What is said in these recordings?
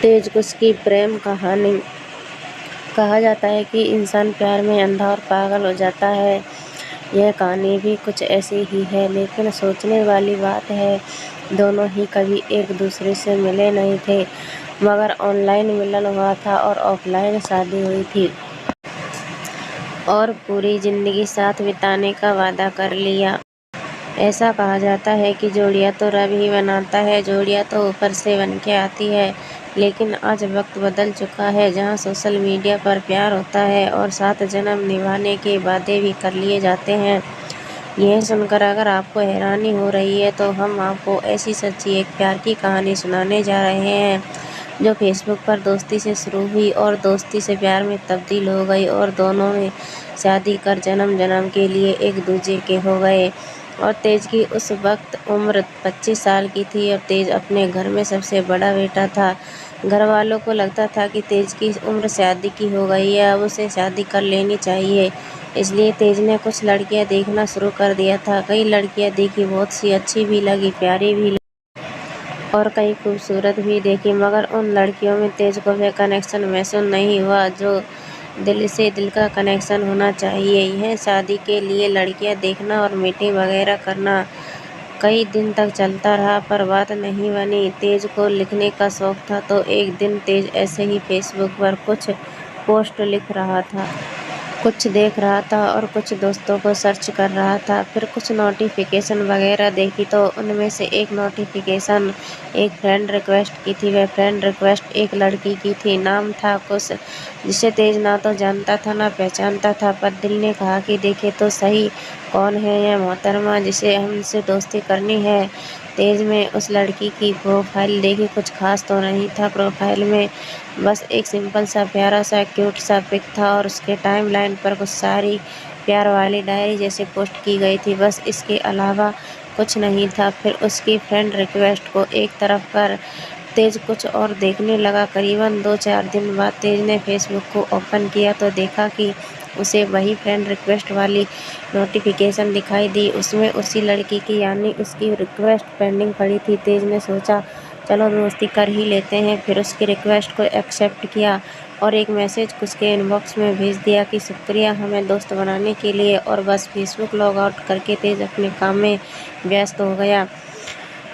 तेज कुश की प्रेम कहानी। कहा जाता है कि इंसान प्यार में अंधा और पागल हो जाता है। यह कहानी भी कुछ ऐसी ही है, लेकिन सोचने वाली बात है, दोनों ही कभी एक दूसरे से मिले नहीं थे, मगर ऑनलाइन मिलन हुआ था और ऑफलाइन शादी हुई थी और पूरी जिंदगी साथ बिताने का वादा कर लिया। ऐसा कहा जाता है कि जोड़ियां तो रब ही बनाता है, जोड़ियां तो ऊपर से बन के आती है। लेकिन आज वक्त बदल चुका है, जहां सोशल मीडिया पर प्यार होता है और 7 जन्म निभाने के वादे भी कर लिए जाते हैं। यह सुनकर अगर आपको हैरानी हो रही है, तो हम आपको ऐसी सच्ची एक प्यार की कहानी सुनाने जा रहे हैं, जो फेसबुक पर दोस्ती से शुरू हुई और दोस्ती से प्यार में तब्दील हो गई और दोनों ने शादी कर जन्म जन्म के लिए एक दूसरे के हो गए। और तेज की उस वक्त उम्र 25 साल की थी और तेज अपने घर में सबसे बड़ा बेटा था। घर वालों को लगता था कि तेज की उम्र शादी की हो गई है, अब उसे शादी कर लेनी चाहिए। इसलिए तेज ने कुछ लड़कियां देखना शुरू कर दिया था। कई लड़कियां देखी, बहुत सी अच्छी भी लगी, प्यारी भी और कई खूबसूरत भी देखी, मगर उन लड़कियों में तेज को वह कनेक्शन महसूस नहीं हुआ जो दिल से दिल का कनेक्शन होना चाहिए। यह शादी के लिए लड़कियां देखना और मीटिंग वगैरह करना कई दिन तक चलता रहा, पर बात नहीं बनी। तेज को लिखने का शौक था, तो एक दिन तेज ऐसे ही फेसबुक पर कुछ पोस्ट लिख रहा था, कुछ देख रहा था और कुछ दोस्तों को सर्च कर रहा था। फिर कुछ नोटिफिकेशन वगैरह देखी, तो उनमें से एक नोटिफिकेशन एक फ्रेंड रिक्वेस्ट की थी। वह फ्रेंड रिक्वेस्ट एक लड़की की थी, नाम था कुश, जिसे तेज ना तो जानता था ना पहचानता था, पर दिल ने कहा कि देखे तो सही, कौन है यह मोहतरमा जिसे हमसे दोस्ती करनी है। तेज में उस लड़की की प्रोफाइल देखी, कुछ खास तो नहीं था प्रोफाइल में, बस एक सिंपल सा प्यारा सा क्यूट सा पिक था और उसके टाइमलाइन पर कुछ सारी प्यार वाली डायरी जैसे पोस्ट की गई थी, बस इसके अलावा कुछ नहीं था। फिर उसकी फ्रेंड रिक्वेस्ट को एक तरफ कर तेज कुछ और देखने लगा। करीबन 2-4 दिन बाद तेज ने फेसबुक को ओपन किया तो देखा कि उसे वही फ्रेंड रिक्वेस्ट वाली नोटिफिकेशन दिखाई दी। उसमें उसी लड़की की, यानी उसकी रिक्वेस्ट पेंडिंग पड़ी थी। तेज ने सोचा चलो दोस्ती कर ही लेते हैं। फिर उसकी रिक्वेस्ट को एक्सेप्ट किया और एक मैसेज उसके इनबॉक्स में भेज दिया कि शुक्रिया हमें दोस्त बनाने के लिए, और बस फेसबुक लॉग आउट करके तेज अपने काम में व्यस्त हो गया।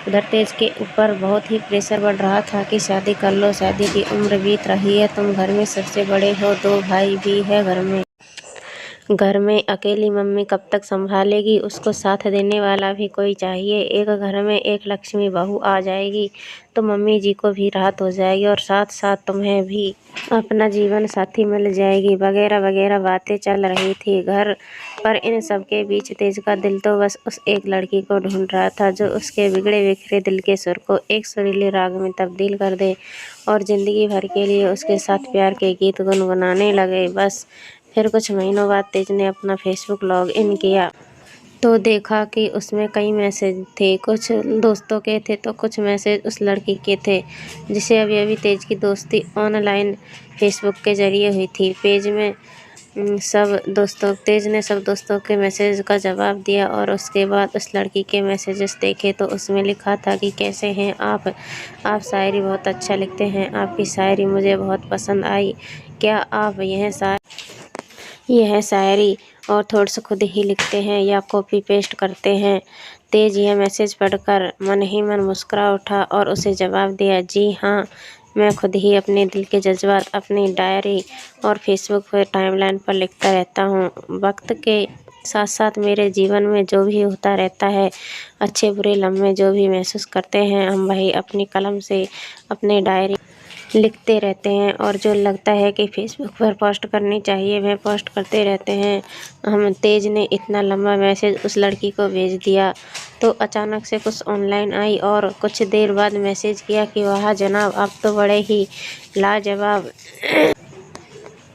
उधर तेज के ऊपर बहुत ही प्रेशर बढ़ रहा था कि शादी कर लो, शादी की उम्र बीत रही है, तुम घर में सबसे बड़े हो, 2 भाई भी है घर में अकेली मम्मी कब तक संभालेगी, उसको साथ देने वाला भी कोई चाहिए। एक घर में एक लक्ष्मी बहू आ जाएगी तो मम्मी जी को भी राहत हो जाएगी और साथ साथ तुम्हें भी अपना जीवन साथी मिल जाएगी, वगैरह वगैरह बातें चल रही थी घर पर। इन सब के बीच तेज का दिल तो बस उस एक लड़की को ढूंढ रहा था, जो उसके बिगड़े बिखरे दिल के सुर को एक सुरीले राग में तब्दील कर दे और जिंदगी भर के लिए उसके साथ प्यार के गीत गुनगुनाने लगे। बस फिर कुछ महीनों बाद तेज ने अपना फेसबुक लॉग इन किया तो देखा कि उसमें कई मैसेज थे, कुछ दोस्तों के थे तो कुछ मैसेज उस लड़की के थे जिसे अभी अभी तेज की दोस्ती ऑनलाइन फेसबुक के जरिए हुई थी। तेज ने सब दोस्तों के मैसेज का जवाब दिया और उसके बाद उस लड़की के मैसेजेस देखे तो उसमें लिखा था कि कैसे हैं आप शायरी बहुत अच्छा लिखते हैं, आपकी शायरी मुझे बहुत पसंद आई, क्या आप यह शायरी और थोट्स खुद ही लिखते हैं या कॉपी पेस्ट करते हैं। तेज यह मैसेज पढ़कर मन ही मन मुस्कुरा उठा और उसे जवाब दिया, जी हाँ, मैं खुद ही अपने दिल के जज्बात अपनी डायरी और फेसबुक पर टाइमलाइन पर लिखता रहता हूँ। वक्त के साथ साथ मेरे जीवन में जो भी होता रहता है, अच्छे बुरे लम्हे जो भी महसूस करते हैं, हम वही अपनी कलम से अपने डायरी लिखते रहते हैं और जो लगता है कि फेसबुक पर पोस्ट करनी चाहिए वह पोस्ट करते रहते हैं। हम तेज ने इतना लंबा मैसेज उस लड़की को भेज दिया तो अचानक से कुछ ऑनलाइन आई और कुछ देर बाद मैसेज किया कि वाह जनाब, आप तो बड़े ही लाजवाब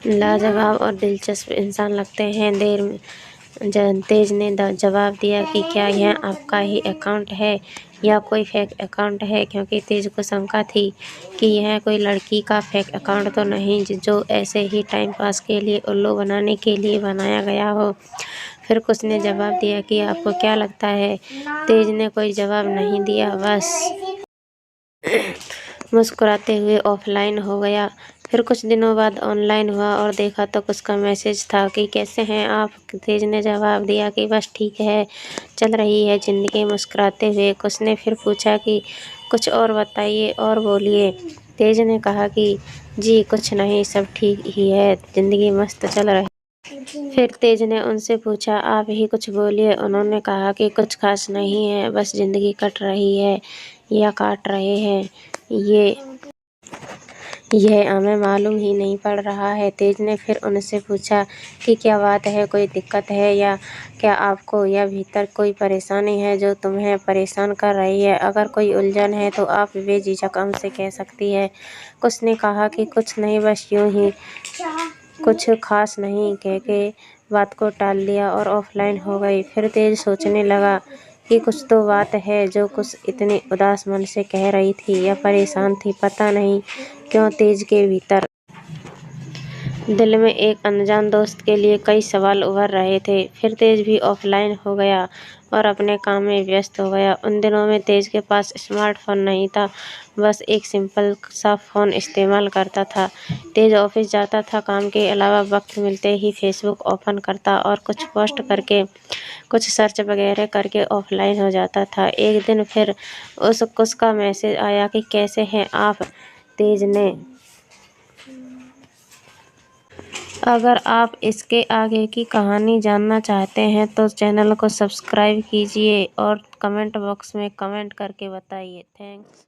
लाजवाब और दिलचस्प इंसान लगते हैं। तेज ने जवाब दिया कि क्या यह आपका ही अकाउंट है या कोई फेक अकाउंट है, क्योंकि तेज को शंका थी कि यह कोई लड़की का फेक अकाउंट तो नहीं जो ऐसे ही टाइम पास के लिए उल्लू बनाने के लिए बनाया गया हो। फिर कुछ ने जवाब दिया कि आपको क्या लगता है। तेज ने कोई जवाब नहीं दिया, मुस्कुराते हुए ऑफलाइन हो गया। फिर कुछ दिनों बाद ऑनलाइन हुआ और देखा तो उसका मैसेज था कि कैसे हैं आप। तेज ने जवाब दिया कि बस ठीक है, चल रही है ज़िंदगी। मुस्कुराते हुए उसने फिर पूछा कि कुछ और बताइए और बोलिए। तेज ने कहा कि जी कुछ नहीं, सब ठीक ही है, ज़िंदगी मस्त चल रही। फिर तेज ने उनसे पूछा आप ही कुछ बोलिए। उन्होंने कहा कि कुछ खास नहीं है, बस ज़िंदगी कट रही है या काट रहे हैं यह हमें मालूम ही नहीं पड़ रहा है। तेज ने फिर उनसे पूछा कि क्या बात है, कोई दिक्कत है या क्या आपको या भीतर कोई परेशानी है जो तुम्हें परेशान कर रही है। अगर कोई उलझन है तो आप बेझिझक हमसे कह सकती है। उसने कहा कि कुछ नहीं, बस यूं ही, कुछ खास नहीं, कह के बात को टाल दिया और ऑफलाइन हो गई। फिर तेज सोचने लगा कि कुछ तो बात है जो कुछ इतनी उदास मन से कह रही थी या परेशान थी। पता नहीं क्यों तेज के भीतर दिल में एक अनजान दोस्त के लिए कई सवाल उभर रहे थे। फिर तेज भी ऑफलाइन हो गया और अपने काम में व्यस्त हो गया। उन दिनों में तेज के पास स्मार्टफोन नहीं था, बस एक सिंपल सा फ़ोन इस्तेमाल करता था। तेज ऑफिस जाता था, काम के अलावा वक्त मिलते ही फेसबुक ओपन करता और कुछ पोस्ट करके, कुछ सर्च वगैरह करके ऑफलाइन हो जाता था। एक दिन फिर उसका मैसेज आया कि कैसे हैं आप। तेज ने अगर आप इसके आगे की कहानी जानना चाहते हैं तो चैनल को सब्सक्राइब कीजिए और कमेंट बॉक्स में कमेंट करके बताइए। थैंक्स।